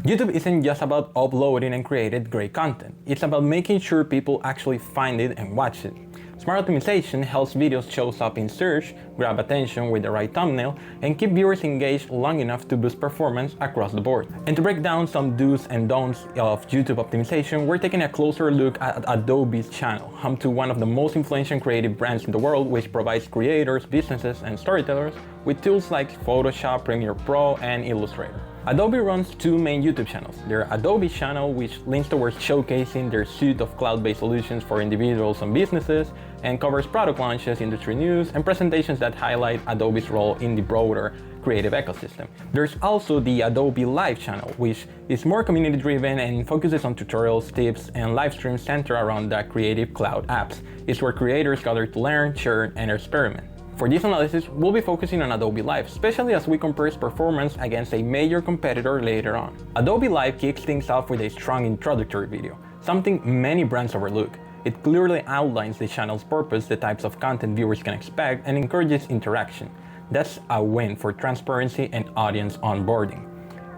YouTube isn't just about uploading and creating great content, it's about making sure people actually find it and watch it. Smart optimization helps videos show up in search, grab attention with the right thumbnail, and keep viewers engaged long enough to boost performance across the board. And to break down some do's and don'ts of YouTube optimization, we're taking a closer look at Adobe's channel, home to one of the most influential creative brands in the world, which provides creators, businesses, and storytellers with tools like Photoshop, Premiere Pro, and Illustrator. Adobe runs two main YouTube channels. Their Adobe channel, which leans towards showcasing their suite of cloud-based solutions for individuals and businesses, and covers product launches, industry news, and presentations that highlight Adobe's role in the broader creative ecosystem. There's also the Adobe Live channel, which is more community-driven and focuses on tutorials, tips, and live streams centered around the Creative Cloud apps. It's where creators gather to learn, share, and experiment. For this analysis, we'll be focusing on Adobe Live, especially as we compare its performance against a major competitor later on. Adobe Live kicks things off with a strong introductory video, something many brands overlook. It clearly outlines the channel's purpose, the types of content viewers can expect, and encourages interaction. That's a win for transparency and audience onboarding.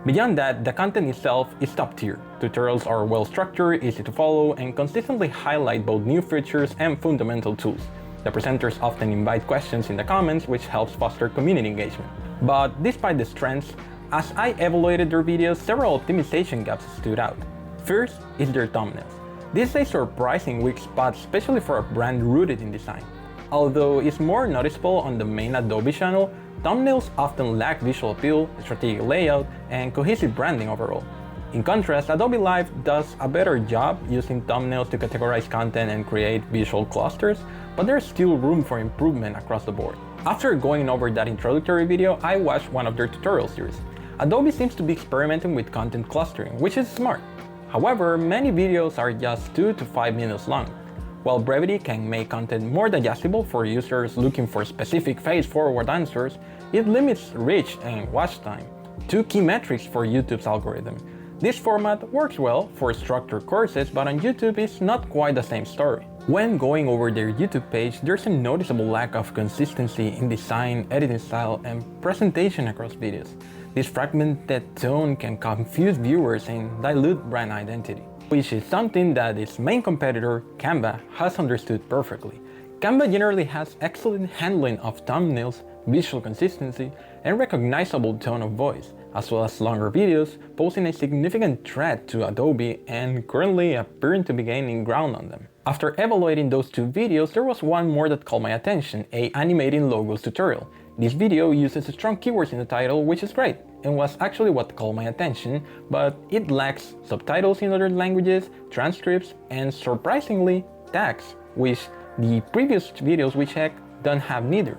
Beyond that, the content itself is top tier. Tutorials are well structured, easy to follow, and consistently highlight both new features and fundamental tools. The presenters often invite questions in the comments, which helps foster community engagement. But despite the strengths, as I evaluated their videos, several optimization gaps stood out. First is their thumbnails. This is a surprising weak spot, especially for a brand rooted in design. Although it's more noticeable on the main Adobe channel, thumbnails often lack visual appeal, strategic layout, and cohesive branding overall. In contrast, Adobe Live does a better job using thumbnails to categorize content and create visual clusters, but there's still room for improvement across the board. After going over that introductory video, I watched one of their tutorial series. Adobe seems to be experimenting with content clustering, which is smart. However, many videos are just 2 to 5 minutes long. While brevity can make content more digestible for users looking for specific face-forward answers, it limits reach and watch time, two key metrics for YouTube's algorithm. This format works well for structured courses, but on YouTube it's not quite the same story. When going over their YouTube page, there's a noticeable lack of consistency in design, editing style, and presentation across videos. This fragmented tone can confuse viewers and dilute brand identity, which is something that its main competitor, Canva, has understood perfectly. Canva generally has excellent handling of thumbnails, visual consistency, and recognizable tone of voice, as well as longer videos, posing a significant threat to Adobe and currently appearing to be gaining ground on them. After evaluating those two videos, there was one more that caught my attention, a animating logos tutorial. This video uses strong keywords in the title, which is great, and was actually what caught my attention, but it lacks subtitles in other languages, transcripts, and surprisingly, tags, which the previous videos we checked don't have neither.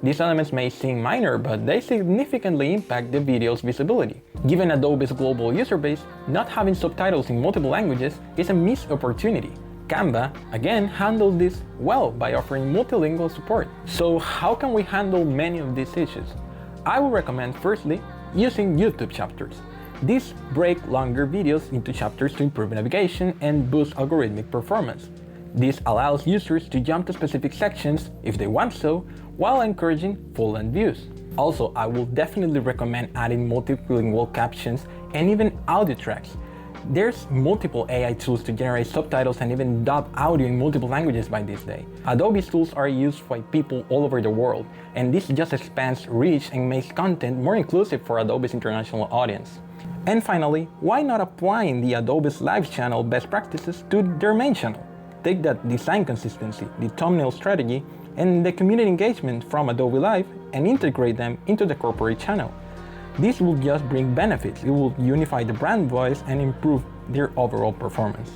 These elements may seem minor, but they significantly impact the video's visibility. Given Adobe's global user base, not having subtitles in multiple languages is a missed opportunity. Canva, again, handles this well by offering multilingual support. So how can we handle many of these issues? I would recommend, firstly, using YouTube chapters. These break longer videos into chapters to improve navigation and boost algorithmic performance. This allows users to jump to specific sections if they want so, while encouraging full-length views. Also, I will definitely recommend adding multilingual captions and even audio tracks. There's multiple AI tools to generate subtitles and even dub audio in multiple languages by this day. Adobe's tools are used by people all over the world, and this just expands reach and makes content more inclusive for Adobe's international audience. And finally, why not applying the Adobe's Live channel best practices to their main channel? Take that design consistency, the thumbnail strategy, and the community engagement from Adobe Live and integrate them into the corporate channel. This will just bring benefits. It will unify the brand voice and improve their overall performance.